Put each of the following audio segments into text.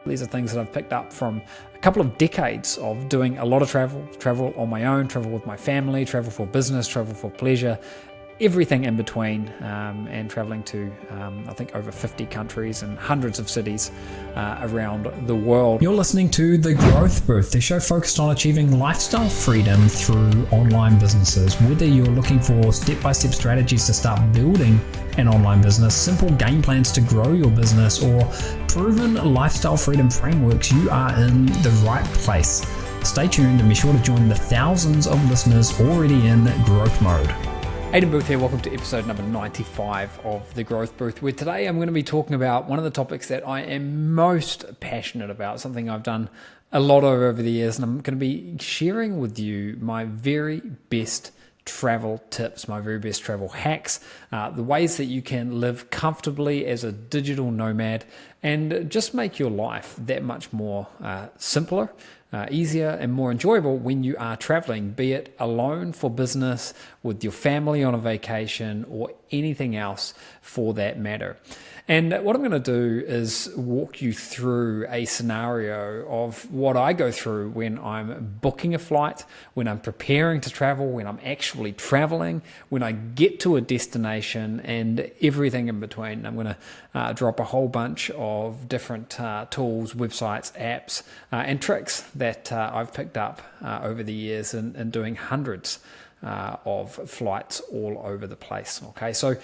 These are things that I've picked up from a couple of decades of doing a lot of travel on my own, travel with my family, travel for business, travel for pleasure, everything in between, and traveling to, I think, over 50 countries and hundreds of cities around the world. You're listening to The Growth Booth, the show focused on achieving lifestyle freedom through online businesses. Whether you're looking for step-by-step strategies to start building an online business, simple game plans to grow your business, or proven lifestyle freedom frameworks, you are in the right place. Stay tuned and be sure to join the thousands of listeners already in growth mode. Aidan Booth here, welcome to episode number 95 of The Growth Booth, where today I'm going to be talking about one of the topics that I am most passionate about, something I've done a lot of over the years, and I'm going to be sharing with you my very best travel tips, my very best travel hacks, the ways that you can live comfortably as a digital nomad and just make your life that much more simpler, easier and more enjoyable when you are traveling, be it alone for business, with your family on a vacation, or anything else for that matter. And what I'm going to do is walk you through a scenario of what I go through when I'm booking a flight, when I'm preparing to travel, when I'm actually traveling, when I get to a destination, and everything in between. I'm going to drop a whole bunch of different tools, websites, apps, and tricks that I've picked up over the years in doing hundreds of flights all over the place. Okay, so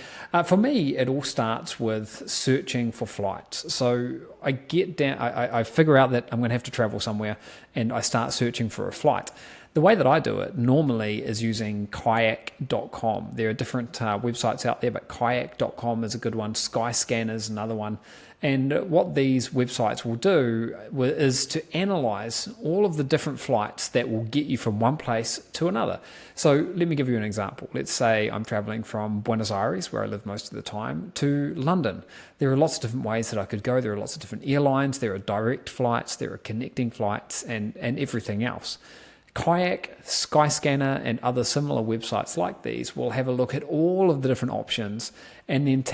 for me, it all starts with searching for flights. So I get down, I figure out that I'm going to have to travel somewhere, and I start searching for a flight. The way that I do it normally is using kayak.com. There are different websites out there, but kayak.com is a good one. Skyscanner is another one. And what these websites will do is to analyze all of the different flights that will get you from one place to another. So let me give you an example. Let's say I'm traveling from Buenos Aires, where I live most of the time, to London. There are lots of different ways that I could go. There are lots of different airlines. There are direct flights. There are connecting flights and everything else. Kayak, Skyscanner, and other similar websites like these will have a look at all of the different options and then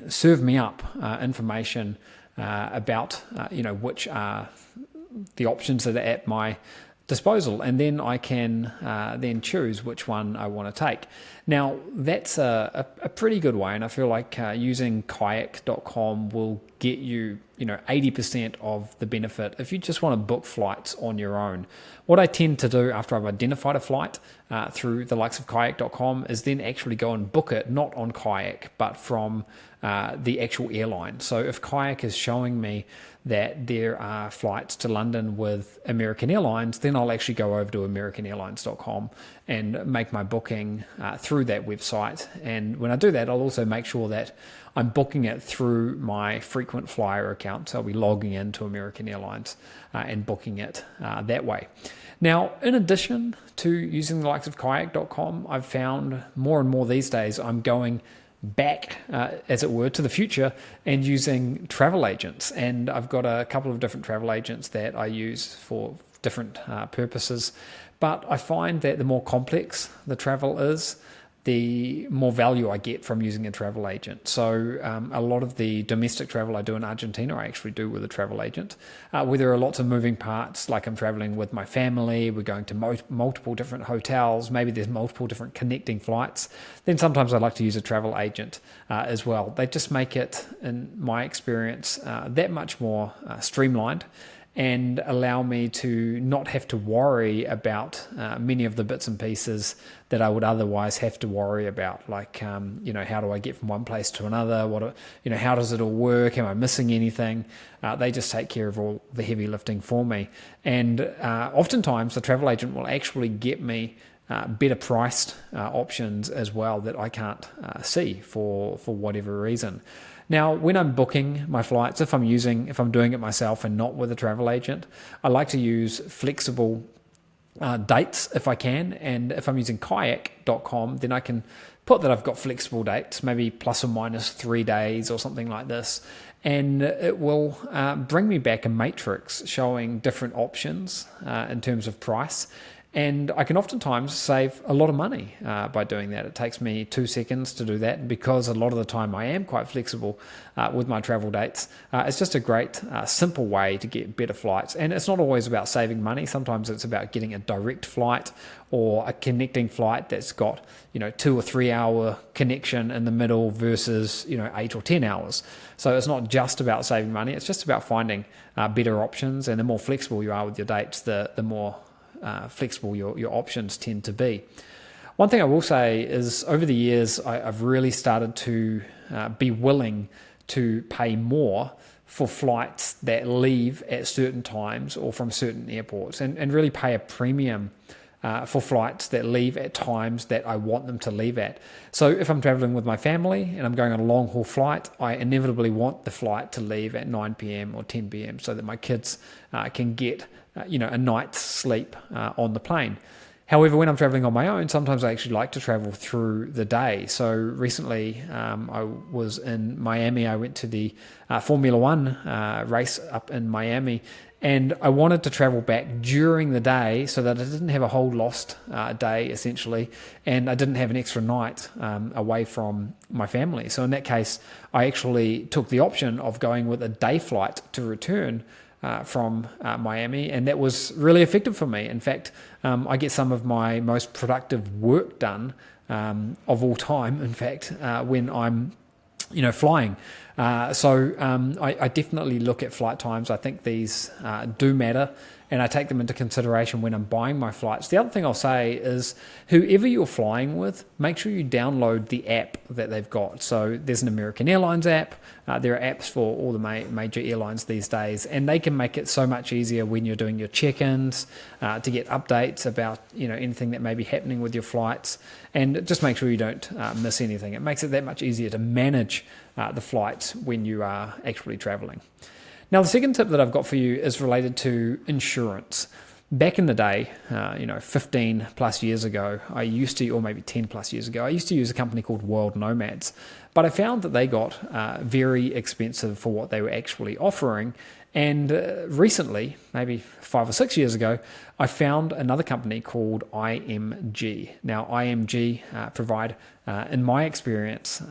serve me up information about which are the options that are at my disposal, and then I can then choose which one I want to take. Now, that's a pretty good way, and I feel like using kayak.com will get you 80% of the benefit if you just want to book flights on your own. What I tend to do after I've identified a flight through the likes of kayak.com is then actually go and book it, not on Kayak, but from the actual airline. So if Kayak is showing me that there are flights to London with American Airlines, then I'll actually go over to americanairlines.com and make my booking through that website. And when I do that, I'll also make sure that I'm booking it through my frequent flyer account. So I'll be logging into American Airlines and booking it that way. Now, in addition to using the likes of kayak.com, I've found more and more these days I'm going back, as it were, to the future and using travel agents. And I've got a couple of different travel agents that I use for different purposes. But I find that the more complex the travel is, the more value I get from using a travel agent. So a lot of the domestic travel I do in Argentina, I actually do with a travel agent, where there are lots of moving parts, like I'm traveling with my family, we're going to multiple different hotels, maybe there's multiple different connecting flights. Then sometimes I like to use a travel agent as well. They just make it, in my experience, that much more streamlined, and allow me to not have to worry about many of the bits and pieces that I would otherwise have to worry about, like how do I get from one place to another? How does it all work? Am I missing anything? They just take care of all the heavy lifting for me, and oftentimes the travel agent will actually get me better priced options as well that I can't see for whatever reason. Now, when I'm booking my flights, if I'm doing it myself and not with a travel agent, I like to use flexible dates if I can. And if I'm using kayak.com, then I can put that I've got flexible dates, maybe plus or minus 3 days or something like this. And it will bring me back a matrix showing different options in terms of price. And I can oftentimes save a lot of money by doing that. It takes me 2 seconds to do that. And because a lot of the time I am quite flexible with my travel dates, it's just a great, simple way to get better flights. And it's not always about saving money. Sometimes it's about getting a direct flight or a connecting flight that's got, 2 or 3 hour connection in the middle versus, 8 or 10 hours. So it's not just about saving money. It's just about finding better options. And the more flexible you are with your dates, the more flexible your options tend to be. One thing I will say is over the years, I've really started to be willing to pay more for flights that leave at certain times or from certain airports, and really pay a premium for flights that leave at times that I want them to leave at. So if I'm traveling with my family and I'm going on a long haul flight, I inevitably want the flight to leave at 9 p.m. or 10 p.m. so that my kids can get a night's sleep on the plane. However, when I'm traveling on my own, sometimes I actually like to travel through the day. So recently I was in Miami. I went to the Formula One race up in Miami, and I wanted to travel back during the day so that I didn't have a whole lost day, essentially, and I didn't have an extra night away from my family. So in that case, I actually took the option of going with a day flight to return from Miami, and that was really effective for me. In fact, I get some of my most productive work done of all time, in fact, when I'm flying. So I definitely look at flight times. I think these do matter, and I take them into consideration when I'm buying my flights. The other thing I'll say is whoever you're flying with, make sure you download the app that they've got. So there's an American Airlines app. There are apps for all the major airlines these days, and they can make it so much easier when you're doing your check-ins to get updates about anything that may be happening with your flights, and just make sure you don't miss anything. It makes it that much easier to manage the flights when you are actually traveling. Now, the second tip that I've got for you is related to insurance. Back in the day, 15 plus years ago, or maybe 10 plus years ago, I used to use a company called Nomads, but I found that they got very expensive for what they were actually offering. And recently, maybe 5 or 6 years ago, I found another company called IMG. Now, IMG provide, in my experience,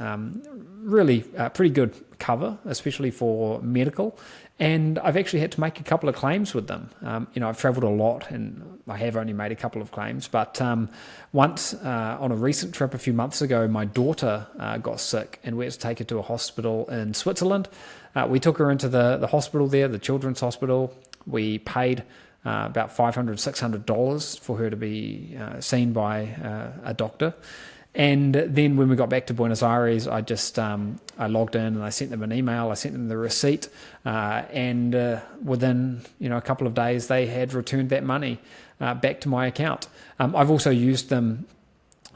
really pretty good cover, especially for medical. And I've actually had to make a couple of claims with them. I've traveled a lot and I have only made a couple of claims. But once on a recent trip a few months ago, my daughter got sick and we had to take her to a hospital in Switzerland. We took her into the hospital there, the children's hospital. We paid about $500, $600 for her to be seen by a doctor. And then when we got back to Buenos Aires, I just I logged in and I sent them an email. I sent them the receipt, and within a couple of days, they had returned that money back to my account. I've also used them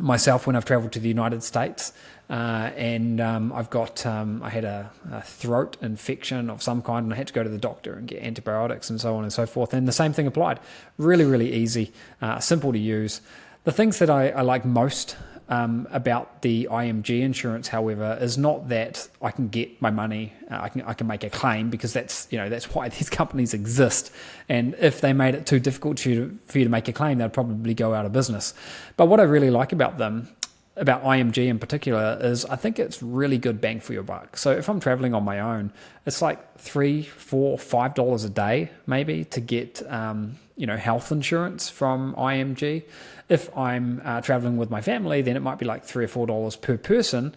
myself when I've traveled to the United States, and I had a throat infection of some kind, and I had to go to the doctor and get antibiotics and so on and so forth. And the same thing applied. Really, really easy, simple to use. The things that I like most about the IMG insurance, however, is not that I can get my money, I can make a claim, because that's why these companies exist. And if they made it too difficult for you to make a claim, they'd probably go out of business. But what I really like about them, about IMG in particular, is I think it's really good bang for your buck. So if I'm traveling on my own, it's like $3, $4, $5 a day maybe to get health insurance from IMG. If I'm traveling with my family, then it might be like $3 or $4 per person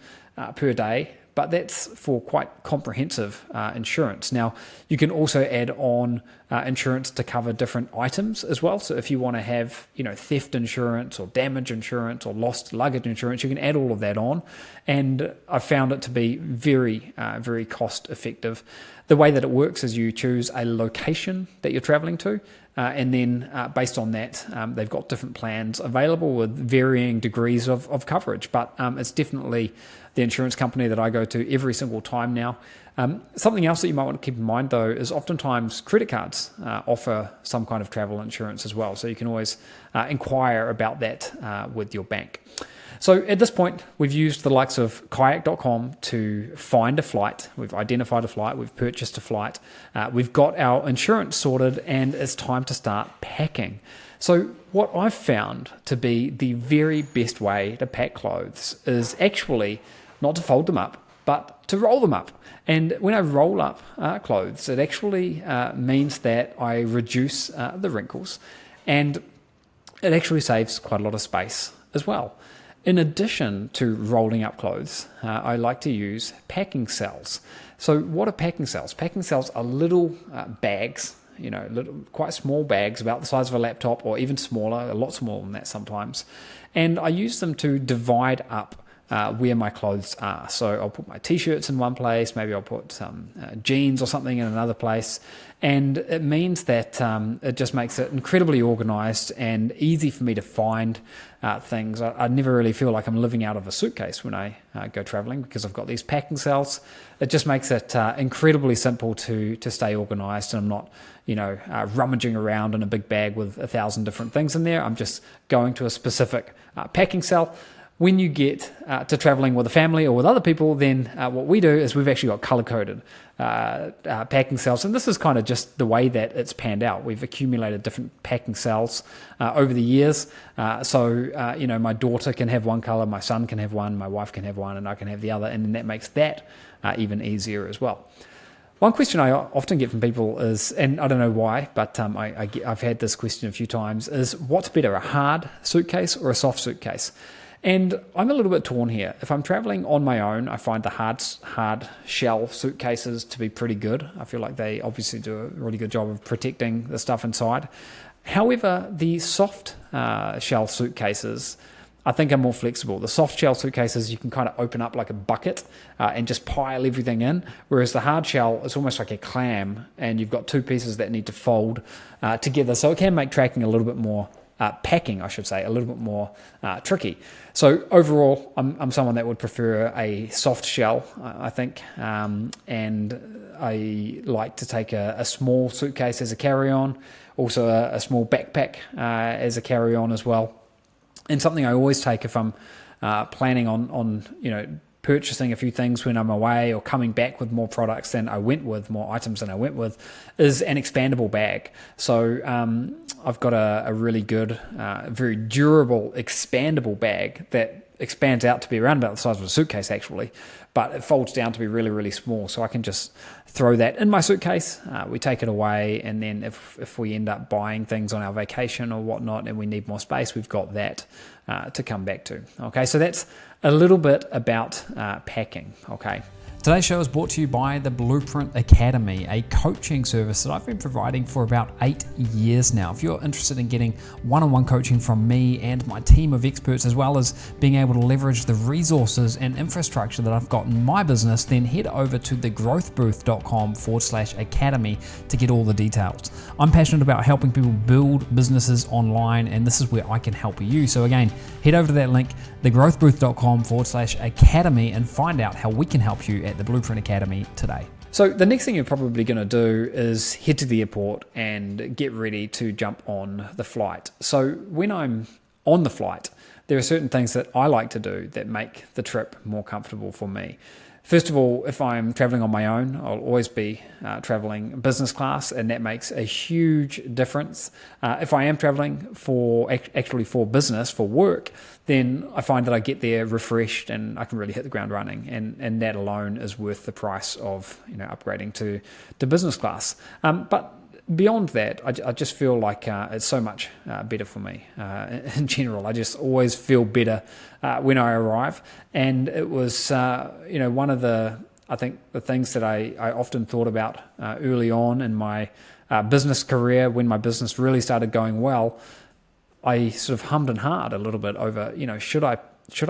per day, but that's for quite comprehensive insurance. Now, you can also add on insurance to cover different items as well. So if you want to have, theft insurance or damage insurance or lost luggage insurance, you can add all of that on. And I found it to be very, very cost effective. The way that it works is you choose a location that you're traveling to, and then based on that, they've got different plans available with varying degrees of coverage. But it's definitely the insurance company that I go to every single time now. Something else that you might want to keep in mind, though, is oftentimes credit cards offer some kind of travel insurance as well. So you can always inquire about that with your bank. So at this point, we've used the likes of kayak.com to find a flight. We've identified a flight. We've purchased a flight. We've got our insurance sorted, and it's time to start packing. So what I've found to be the very best way to pack clothes is actually not to fold them up, but to roll them up. And when I roll up clothes, it actually means that I reduce the wrinkles, and it actually saves quite a lot of space as well. In addition to rolling up clothes, I like to use packing cells. So what are packing cells? Packing cells are little bags, little, quite small bags about the size of a laptop, or even smaller, a lot smaller than that sometimes. And I use them to divide up where my clothes are. So I'll put my t-shirts in one place, maybe I'll put some jeans or something in another place, and it means that it just makes it incredibly organized and easy for me to find things. I never really feel like I'm living out of a suitcase when I go traveling, because I've got these packing cells. It just makes it incredibly simple to stay organized, and I'm not rummaging around in a big bag with 1,000 different things in there. I'm just going to a specific packing cell. When you get to traveling with a family or with other people, then what we do is we've actually got color-coded packing cells. And this is kind of just the way that it's panned out. We've accumulated different packing cells over the years. So my daughter can have one color, my son can have one, my wife can have one, and I can have the other. And then that makes that even easier as well. One question I often get from people is, and I don't know why, but I've had this question a few times, is what's better, a hard suitcase or a soft suitcase? And I'm a little bit torn here. If I'm traveling on my own, I find the hard shell suitcases to be pretty good. I feel like they obviously do a really good job of protecting the stuff inside. However, the soft shell suitcases, I think, are more flexible. The soft shell suitcases, you can kind of open up like a bucket and just pile everything in, whereas the hard shell is almost like a clam, and you've got two pieces that need to fold together. So it can make tracking a little bit more packing, I should say, a little bit more tricky. So overall, I'm someone that would prefer a soft shell, I think, and I like to take a small suitcase as a carry-on, also a small backpack as a carry-on as well. And something I always take if I'm planning on purchasing a few things when I'm away, or coming back with more products than I went with, more items than I went with, is an expandable bag. So I've got a really good, very durable, expandable bag that expands out to be around about the size of a suitcase actually, but it folds down to be really, really small. So I can just throw that in my suitcase, we take it away, and then if we end up buying things on our vacation or whatnot and we need more space, we've got that to come back to. Okay, so that's a little bit about packing. Okay. Today's show is brought to you by the Blueprint Academy, a coaching service that I've been providing for about 8 years now. If you're interested in getting one-on-one coaching from me and my team of experts, as well as being able to leverage the resources and infrastructure that I've got in my business, then head over to thegrowthbooth.com/academy to get all the details. I'm passionate about helping people build businesses online, and this is where I can help you. So again, head over to that link, thegrowthbooth.com/academy, and find out how we can help you at the Blueprint Academy today. So the next thing you're probably going to do is head to the airport and get ready to jump on the flight. So when I'm on the flight, there are certain things that I like to do that make the trip more comfortable for me. First of all, if I'm traveling on my own, I'll always be traveling business class, and that makes a huge difference. If I am traveling for business, for work, then I find that I get there refreshed and I can really hit the ground running, and that alone is worth the price of upgrading to business class. But beyond that, I just feel like it's so much better for me in general. I just always feel better when I arrive, and it was one of the things that I often thought about early on in my business career. When my business really started going well, I sort of hummed and hawed a little bit over should I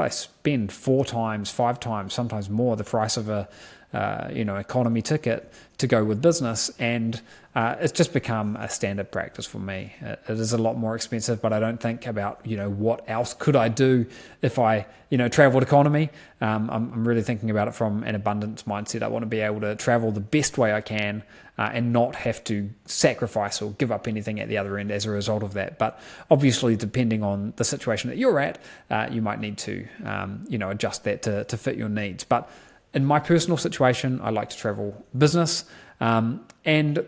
spend 4 times, 5 times, sometimes more the price of a economy ticket to go with business, and it's just become a standard practice for me. It is a lot more expensive, but I don't think about what else could I do if I traveled economy. I'm really thinking about it from an abundance mindset. I want to be able to travel the best way I can and not have to sacrifice or give up anything at the other end as a result of that. But obviously, depending on the situation that you're at, you might need to adjust that to fit your needs. But in my personal situation, I like to travel business, and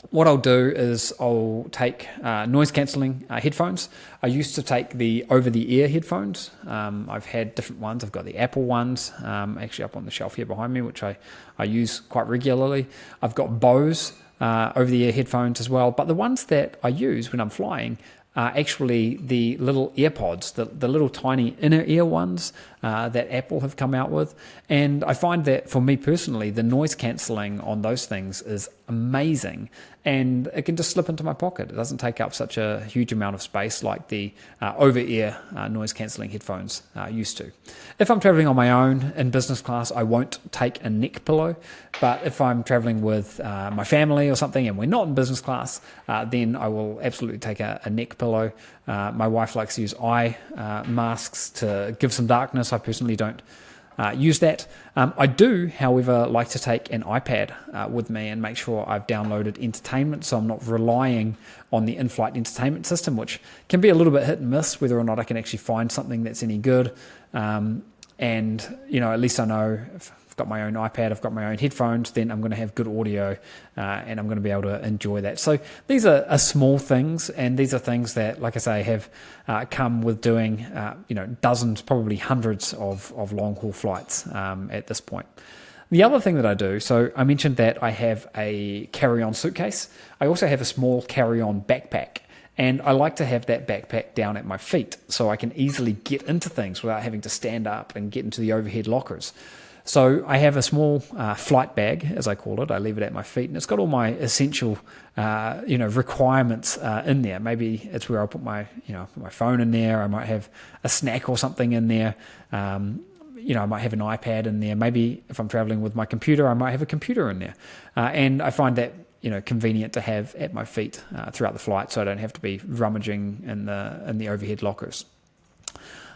what I'll do is I'll take noise cancelling headphones. I used to take the over-the-ear headphones. I've had different ones. I've got the Apple ones actually up on the shelf here behind me, which I use quite regularly. I've got Bose over-the-ear headphones as well. But the ones that I use when I'm flying are actually the little AirPods, the little tiny inner ear ones that Apple have come out with. And I find that for me personally, the noise cancelling on those things is amazing, and it can just slip into my pocket. It doesn't take up such a huge amount of space like the over-ear noise cancelling headphones used to. If I'm traveling on my own in business class, I won't take a neck pillow, but if I'm traveling with my family or something and we're not in business class, then I will absolutely take a neck pillow. My wife likes to use eye masks to give some darkness. I personally don't use that. I do, however, like to take an iPad with me and make sure I've downloaded entertainment, so I'm not relying on the in-flight entertainment system, which can be a little bit hit and miss whether or not I can actually find something that's any good. And at least I know if I've got my own iPad, I've got my own headphones, then I'm going to have good audio and I'm going to be able to enjoy that. So these are small things, and these are things that, like I say, have come with doing dozens, probably hundreds of long haul flights at this point. The other thing that I do, so I mentioned that I have a carry-on suitcase. I also have a small carry-on backpack. And I like to have that backpack down at my feet so I can easily get into things without having to stand up and get into the overhead lockers. So I have a small flight bag, as I call it. I leave it at my feet, and it's got all my essential, requirements in there. Maybe it's where I'll put my phone in there. I might have a snack or something in there. I might have an iPad in there. Maybe if I'm traveling with my computer, I might have a computer in there. And I find that convenient to have at my feet throughout the flight, so I don't have to be rummaging in the overhead lockers.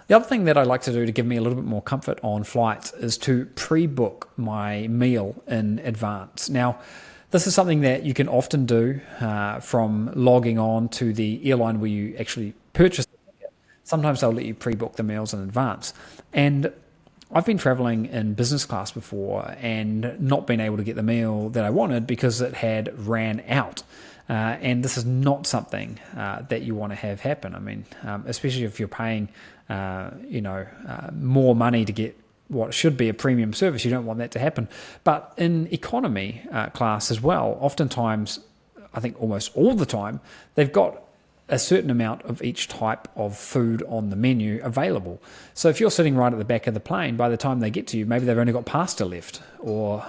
The other thing that I like to do to give me a little bit more comfort on flights is to pre-book my meal in advance. Now, this is something that you can often do from logging on to the airline where you actually purchase the ticket. Sometimes they'll let you pre-book the meals in advance. And I've been traveling in business class before and not been able to get the meal that I wanted because it had ran out. And this is not something that you want to have happen. I mean, especially if you're paying, more money to get what should be a premium service, you don't want that to happen. But in economy class as well, oftentimes, I think almost all the time, they've got a certain amount of each type of food on the menu available. So if you're sitting right at the back of the plane, by the time they get to you, maybe they've only got pasta left, or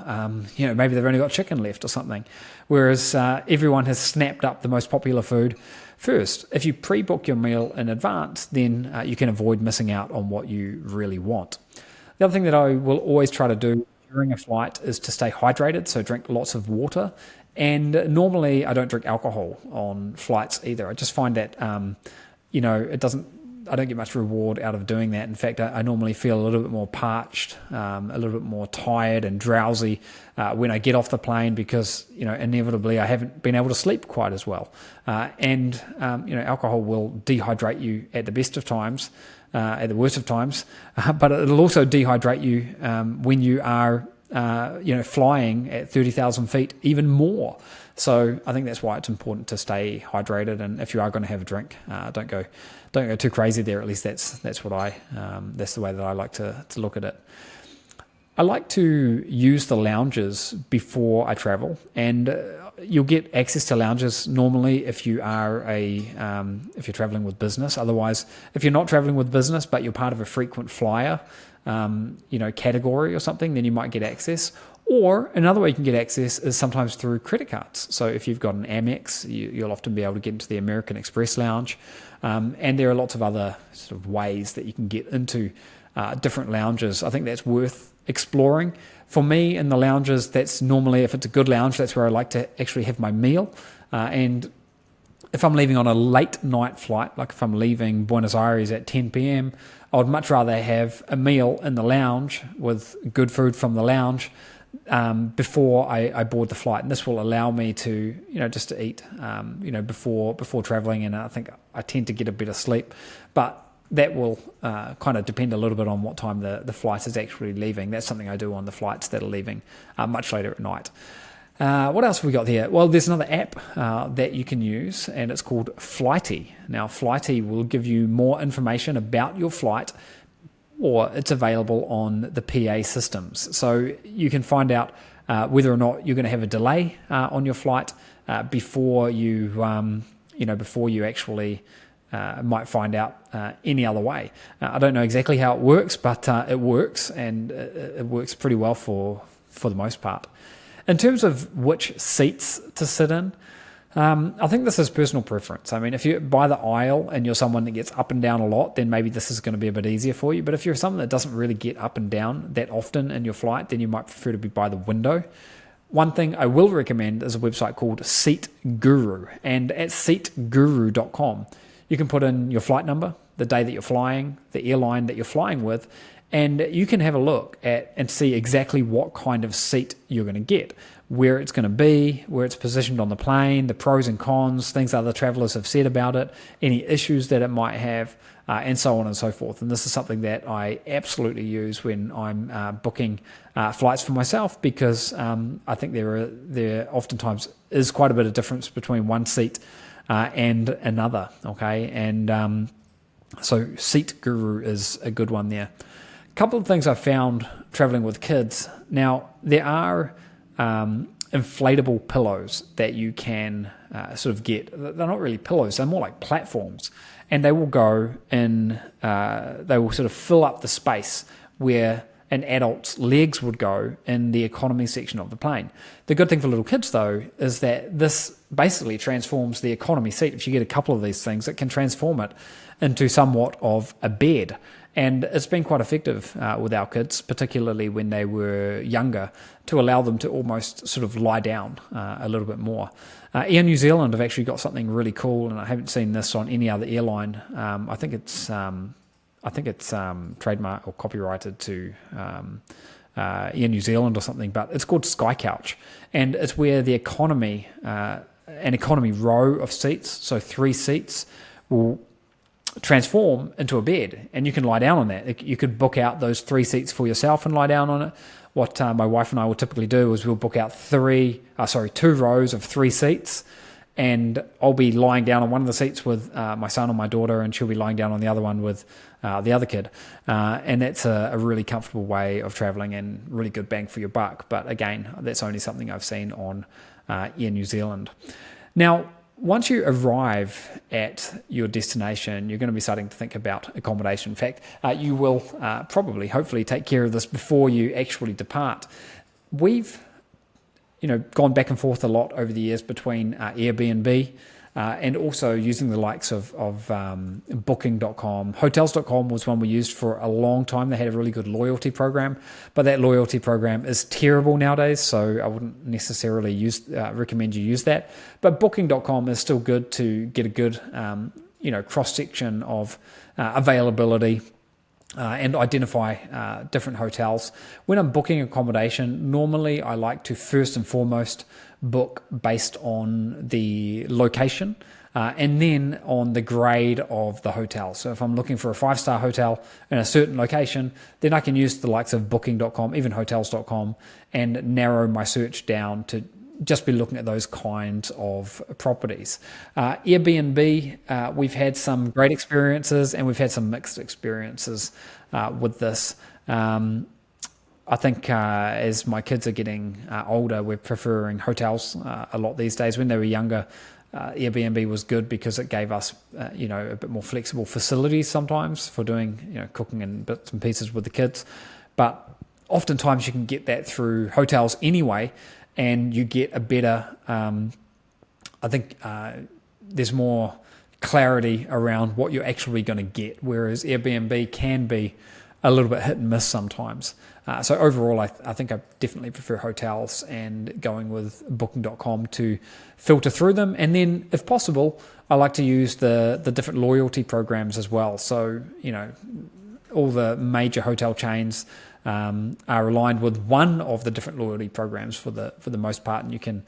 maybe they've only got chicken left or something. Whereas everyone has snapped up the most popular food first. If you pre-book your meal in advance, then you can avoid missing out on what you really want. The other thing that I will always try to do during a flight is to stay hydrated, so drink lots of water. And normally I don't drink alcohol on flights either. I just find that, I don't get much reward out of doing that. In fact, I normally feel a little bit more parched, a little bit more tired and drowsy when I get off the plane because, inevitably I haven't been able to sleep quite as well. Alcohol will dehydrate you at the best of times, at the worst of times, but it'll also dehydrate you when you are flying at 30,000 feet even more. So I think that's why it's important to stay hydrated. And if you are going to have a drink, don't go too crazy there. At least that's what that's the way that I like to look at it. I like to use the lounges before I travel, and you'll get access to lounges normally if you are if you're traveling with business. Otherwise, if you're not traveling with business but you're part of a frequent flyer, category or something, then you might get access. Or another way you can get access is sometimes through credit cards. So if you've got an Amex, you'll often be able to get into the American Express lounge. And there are lots of other sort of ways that you can get into different lounges. I think that's worth exploring. For me, in the lounges, that's normally, if it's a good lounge, that's where I like to actually have my meal. And if I'm leaving on a late night flight, like if I'm leaving Buenos Aires at 10 p.m., I would much rather have a meal in the lounge with good food from the lounge before I board the flight. And this will allow me to, just to eat, before traveling. And I think I tend to get a better sleep. But that will kind of depend a little bit on what time the flight is actually leaving. That's something I do on the flights that are leaving much later at night. What else have we got here? Well, there's another app that you can use, and it's called Flighty. Now, Flighty will give you more information about your flight, or it's available on the PA systems. So you can find out whether or not you're going to have a delay on your flight before you actually might find out any other way. I don't know exactly how it works, but it works, and it works pretty well for the most part. In terms of which seats to sit in, I think this is personal preference. I mean, if you're by the aisle and you're someone that gets up and down a lot, then maybe this is going to be a bit easier for you. But if you're someone that doesn't really get up and down that often in your flight, then you might prefer to be by the window. One thing I will recommend is a website called Seat Guru. And at seatguru.com, you can put in your flight number, the day that you're flying, the airline that you're flying with, and you can have a look at and see exactly what kind of seat you're going to get, where it's going to be, where it's positioned on the plane, the pros and cons, things other travelers have said about it, any issues that it might have, and so on and so forth. And this is something that I absolutely use when I'm booking flights for myself, because I think there oftentimes is quite a bit of difference between one seat and another. Okay, and so Seat Guru is a good one there. Couple of things I found traveling with kids. Now, there are inflatable pillows that you can sort of get. They're not really pillows, they're more like platforms. And they will go in, they will sort of fill up the space where an adult's legs would go in the economy section of the plane. The good thing for little kids, though, is that this basically transforms the economy seat. If you get a couple of these things, it can transform it into somewhat of a bed. And it's been quite effective with our kids, particularly when they were younger, to allow them to almost sort of lie down a little bit more. Air New Zealand have actually got something really cool, and I haven't seen this on any other airline. I think it's trademarked or copyrighted to Air New Zealand or something, but it's called Sky Couch, and it's where the economy, an economy row of seats, so 3 seats, will transform into a bed, and you can lie down on that. You could book out those 3 seats for yourself and lie down on it. What my wife and I will typically do is we'll book out 2 rows of 3 seats, and I'll be lying down on one of the seats with my son or my daughter, and she'll be lying down on the other one with the other kid. And that's a really comfortable way of traveling and really good bang for your buck. But again, that's only something I've seen on Air New Zealand. Now, once you arrive at your destination, you're going to be starting to think about accommodation. In fact, you will hopefully take care of this before you actually depart. We've gone back and forth a lot over the years between Airbnb and also using the likes of Booking.com. Hotels.com was one we used for a long time. They had a really good loyalty program, but that loyalty program is terrible nowadays, so I wouldn't necessarily recommend you use that. But Booking.com is still good to get a good cross-section of availability and identify different hotels. When I'm booking accommodation, normally I like to first and foremost book based on the location and then on the grade of the hotel. So if I'm looking for a 5-star hotel in a certain location, then I can use the likes of Booking.com, even Hotels.com, and narrow my search down to just be looking at those kinds of properties. Airbnb, we've had some great experiences and we've had some mixed experiences with this. I think as my kids are getting older, we're preferring hotels a lot these days. When they were younger, Airbnb was good because it gave us, a bit more flexible facilities sometimes for doing, cooking and bits and pieces with the kids. But oftentimes you can get that through hotels anyway, and you get a better, there's more clarity around what you're actually going to get, whereas Airbnb can be a little bit hit and miss sometimes. So overall, I think I definitely prefer hotels and going with booking.com to filter through them. And then if possible, I like to use the different loyalty programs as well. So, all the major hotel chains are aligned with one of the different loyalty programs for the most part, and you can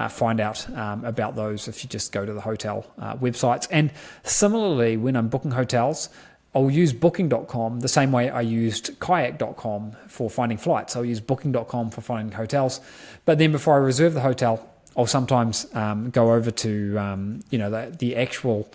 find out about those if you just go to the hotel websites. And similarly, when I'm booking hotels, I'll use booking.com the same way I used kayak.com for finding flights. I'll use booking.com for finding hotels, but then before I reserve the hotel, I'll sometimes go over to the actual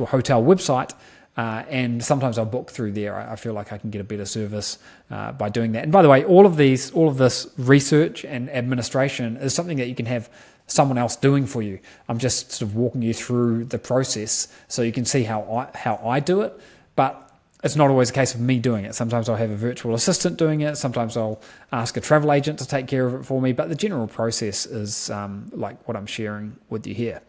hotel website. And sometimes I'll book through there. I feel like I can get a better service by doing that. And by the way, all of this research and administration is something that you can have someone else doing for you. I'm just sort of walking you through the process so you can see how I do it. But it's not always a case of me doing it. Sometimes I'll have a virtual assistant doing it. Sometimes I'll ask a travel agent to take care of it for me. But the general process is like what I'm sharing with you here.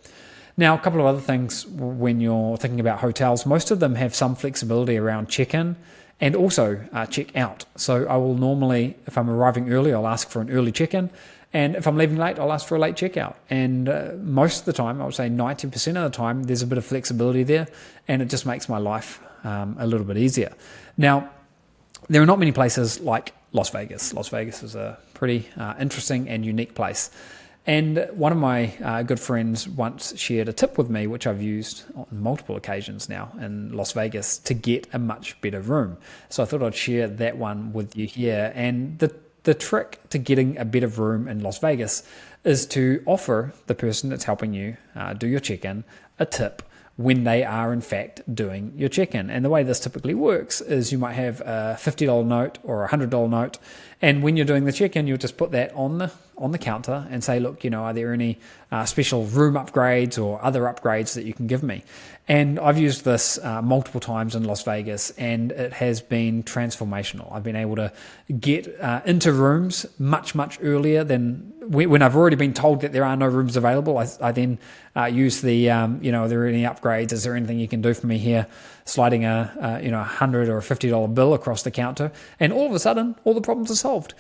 Now, a couple of other things when you're thinking about hotels. Most of them have some flexibility around check-in and also check-out. So I will normally, if I'm arriving early, I'll ask for an early check-in. And if I'm leaving late, I'll ask for a late checkout. And most of the time, I would say 90% of the time, there's a bit of flexibility there, and it just makes my life a little bit easier. Now, there are not many places like Las Vegas. Las Vegas is a pretty interesting and unique place. And one of my good friends once shared a tip with me, which I've used on multiple occasions now in Las Vegas to get a much better room. So I thought I'd share that one with you here. And the trick to getting a better room in Las Vegas is to offer the person that's helping you do your check-in a tip when they are in fact doing your check-in. And the way this typically works is you might have a $50 note or a $100 note, and when you're doing the check-in, you'll just put that on the counter and say, look, are there any special room upgrades or other upgrades that you can give me? And I've used this multiple times in Las Vegas, and it has been transformational. I've been able to get into rooms much, much earlier than when I've already been told that there are no rooms available. I then use the, are there any upgrades? Is there anything you can do for me here? Sliding a $100 or a $50 bill across the counter, and all of a sudden, all the problems are solved.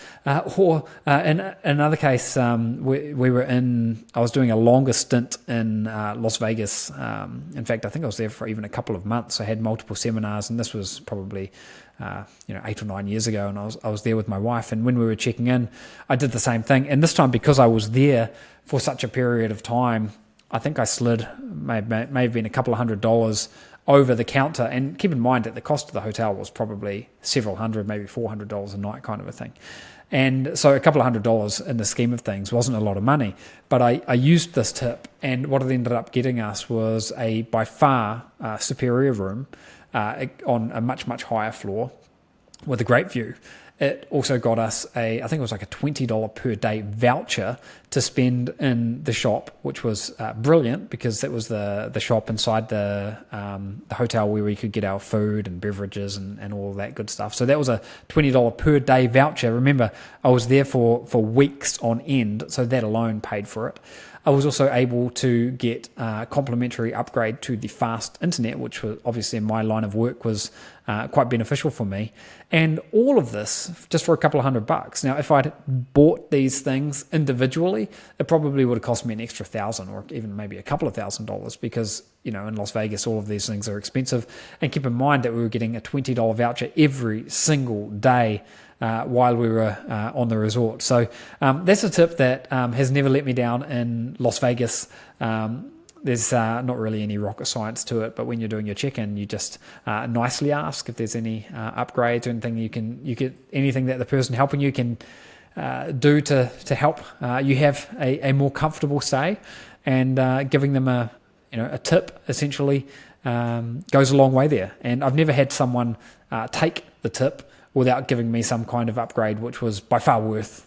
Or in another case, I was doing a longer stint in Las Vegas. In fact, I think I was there for even a couple of months. I had multiple seminars, and this was probably 8 or 9 years ago, and I was there with my wife. And when we were checking in, I did the same thing. And this time, because I was there for such a period of time, I think I slid may have been a couple of $100 over the counter. And keep in mind that the cost of the hotel was probably several hundred, maybe $400 a night kind of a thing. And so a couple of $100 in the scheme of things wasn't a lot of money. But I used this tip, and what it ended up getting us was a by far superior room on a much, much higher floor with a great view. It also got us I think it was like a $20 per day voucher to spend in the shop, which was brilliant because it was the shop inside the hotel where we could get our food and beverages and all that good stuff. So that was a $20 per day voucher. Remember, I was there for weeks on end, so that alone paid for it. I was also able to get a complimentary upgrade to the fast internet, which was obviously in my line of work was quite beneficial for me. And all of this just for a couple of $100. Now, if I'd bought these things individually, it probably would have cost me an extra $1,000 or even maybe a couple of $1,000 because, in Las Vegas, all of these things are expensive. And keep in mind that we were getting a $20 voucher every single day while we were on the resort. So that's a tip that has never let me down in Las Vegas. There's not really any rocket science to it, but when you're doing your check-in, you just nicely ask if there's any upgrades or anything anything that the person helping you can do to help you have a more comfortable stay, and giving them a tip essentially goes a long way there. And I've never had someone take the tip without giving me some kind of upgrade, which was by far worth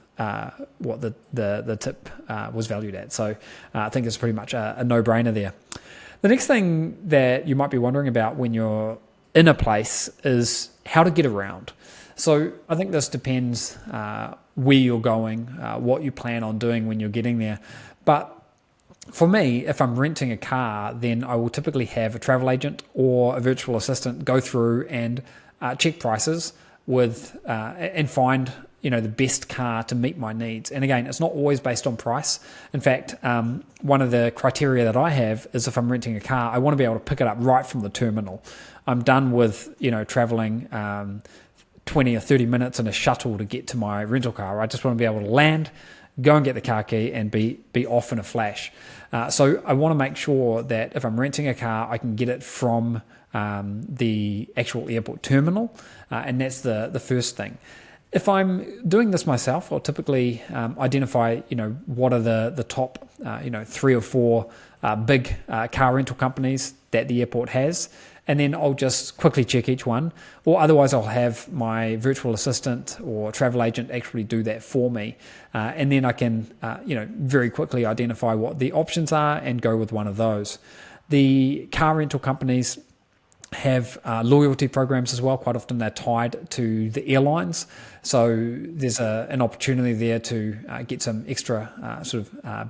what the tip was valued at. So I think it's pretty much a no-brainer there. The next thing that you might be wondering about when you're in a place is how to get around. So I think this depends where you're going, what you plan on doing when you're getting there. But for me, if I'm renting a car, then I will typically have a travel agent or a virtual assistant go through and check prices with and find the best car to meet my needs. And again, it's not always based on price. In fact, one of the criteria that I have is if I'm renting a car, I want to be able to pick it up right from the terminal. I'm done with traveling 20 or 30 minutes in a shuttle to get to my rental car. I just want to be able to land, go and get the car key, and be off in a flash. So I want to make sure that if I'm renting a car, I can get it from the actual airport terminal, and that's the first thing. If I'm doing this myself, I'll typically identify, what are the top, 3 or 4 big car rental companies that the airport has, and then I'll just quickly check each one, or otherwise I'll have my virtual assistant or travel agent actually do that for me, and then I can, very quickly identify what the options are and go with one of those. The car rental companies have loyalty programs as well. Quite often they're tied to the airlines, so there's an opportunity there to get some extra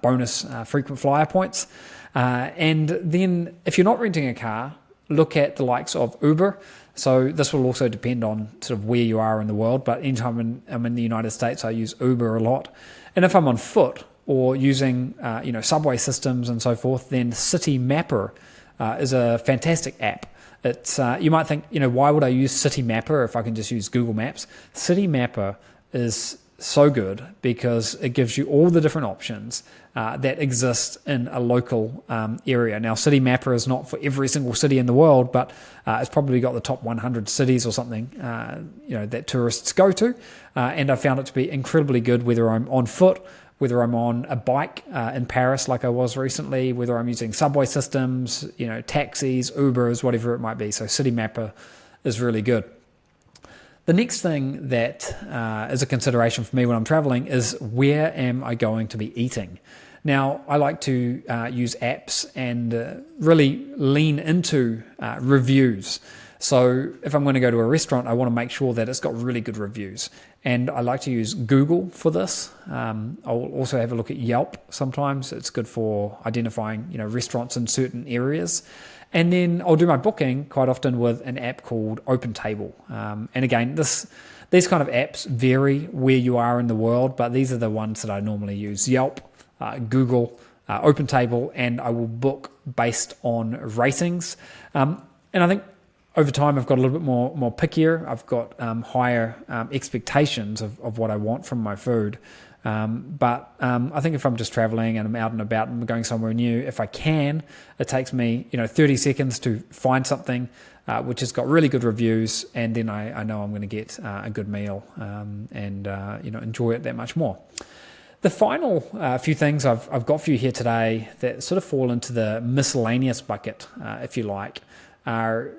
bonus frequent flyer points. And then if you're not renting a car, look at the likes of Uber. So this will also depend on sort of where you are in the world, but anytime I'm in the United States, I use Uber a lot. And if I'm on foot or using subway systems and so forth, then City Mapper is a fantastic app. It's you might think, why would I use City Mapper if I can just use Google Maps? City Mapper is so good because it gives you all the different options that exist in a local area. Now, City Mapper is not for every single city in the world, but it's probably got the top 100 cities or something, that tourists go to. And I found it to be incredibly good, whether I'm on foot, whether I'm on a bike in Paris like I was recently, whether I'm using subway systems, taxis, Ubers, whatever it might be. So City Mapper is really good. The next thing that is a consideration for me when I'm traveling is where am I going to be eating? Now, I like to use apps and really lean into reviews. So if I'm going to go to a restaurant, I want to make sure that it's got really good reviews. And I like to use Google for this. I'll also have a look at Yelp sometimes. It's good for identifying, restaurants in certain areas. And then I'll do my booking quite often with an app called OpenTable. And again, these kind of apps vary where you are in the world, but these are the ones that I normally use. Yelp, Google, OpenTable, and I will book based on ratings. And I think over time, I've got a little bit more pickier. I've got higher expectations of what I want from my food. But I think if I'm just traveling and I'm out and about and I'm going somewhere new, if I can, it takes me 30 seconds to find something which has got really good reviews, and then I know I'm going to get a good meal and enjoy it that much more. The final few things I've got for you here today that sort of fall into the miscellaneous bucket, if you like, are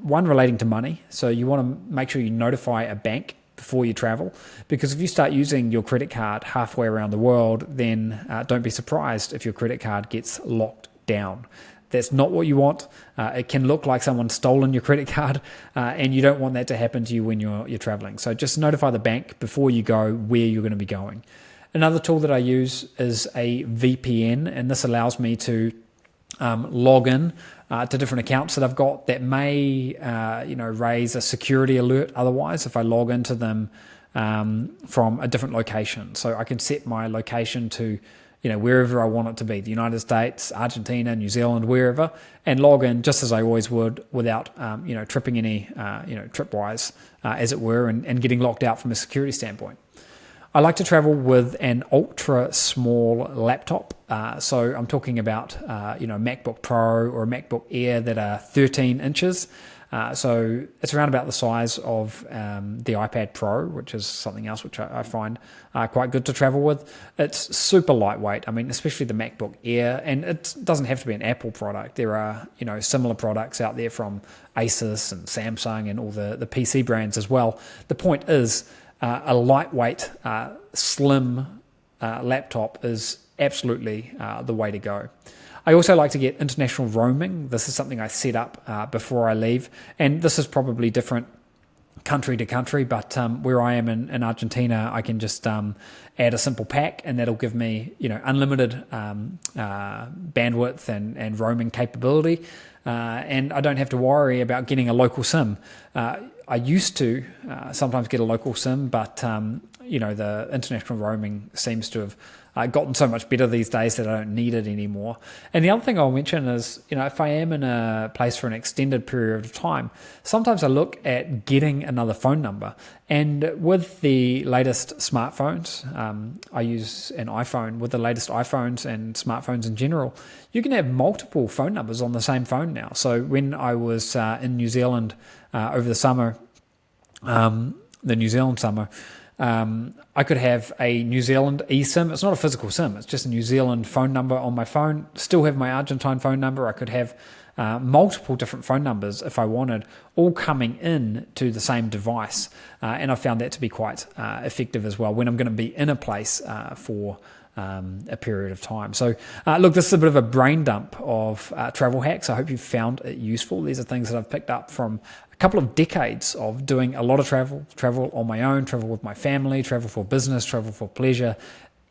one relating to money. So you want to make sure you notify a bank before you travel, because if you start using your credit card halfway around the world, then don't be surprised if your credit card gets locked down. That's not what you want. It can look like someone's stolen your credit card, and you don't want that to happen to you when you're traveling. So just notify the bank before you go where you're going to be going. Another tool that I use is a VPN, and this allows me to log in to different accounts that I've got that may raise a security alert otherwise if I log into them from a different location. So I can set my location to wherever I want it to be, the United States, Argentina, New Zealand, wherever, and log in just as I always would without tripping any tripwires as it were, and getting locked out from a security standpoint. I like to travel with an ultra small laptop. So I'm talking about, a MacBook Pro or a MacBook Air that are 13 inches. So it's around about the size of the iPad Pro, which is something else which I find quite good to travel with. It's super lightweight. I mean, especially the MacBook Air, and it doesn't have to be an Apple product. There are, similar products out there from Asus and Samsung and all the PC brands as well. The point is, a lightweight, slim laptop is absolutely the way to go. I also like to get international roaming. This is something I set up before I leave, and this is probably different country to country, but where I am in Argentina, I can just add a simple pack, and that'll give me unlimited bandwidth and roaming capability. and I don't have to worry about getting a local SIM. I used to sometimes get a local SIM, but the international roaming seems to have gotten so much better these days that I don't need it anymore. And the other thing I'll mention is, if I am in a place for an extended period of time, sometimes I look at getting another phone number. And with the latest smartphones, I use an iPhone. With the latest iPhones and smartphones in general, you can have multiple phone numbers on the same phone now. So when I was in New Zealand over the summer, the New Zealand summer, I could have a New Zealand eSIM. It's not a physical SIM. It's just a New Zealand phone number on my phone. Still have my Argentine phone number. I could have multiple different phone numbers if I wanted, all coming in to the same device. And I found that to be quite effective as well when I'm going to be in a place for a period of time. So look, this is a bit of a brain dump of travel hacks. I hope you found it useful. These are things that I've picked up from a couple of decades of doing a lot of travel on my own, travel with my family, travel for business, travel for pleasure,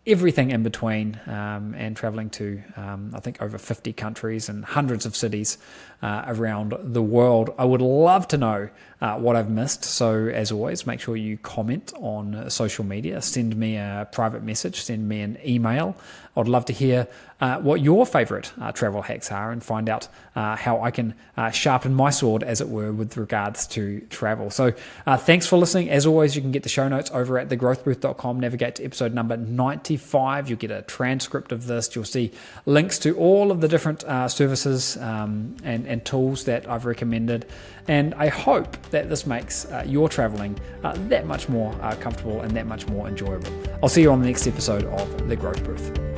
everything in between, and traveling to, I think, over 50 countries and hundreds of cities around the world. I would love to know what I've missed. So as always, make sure you comment on social media, send me a private message, send me an email. I'd love to hear what your favorite travel hacks are and find out how I can sharpen my sword, as it were, with regards to travel. So thanks for listening. As always, you can get the show notes over at thegrowthbooth.com. Navigate to episode number 95. You'll get a transcript of this. You'll see links to all of the different services and tools that I've recommended. And I hope that this makes your traveling that much more comfortable and that much more enjoyable. I'll see you on the next episode of The Growth Booth.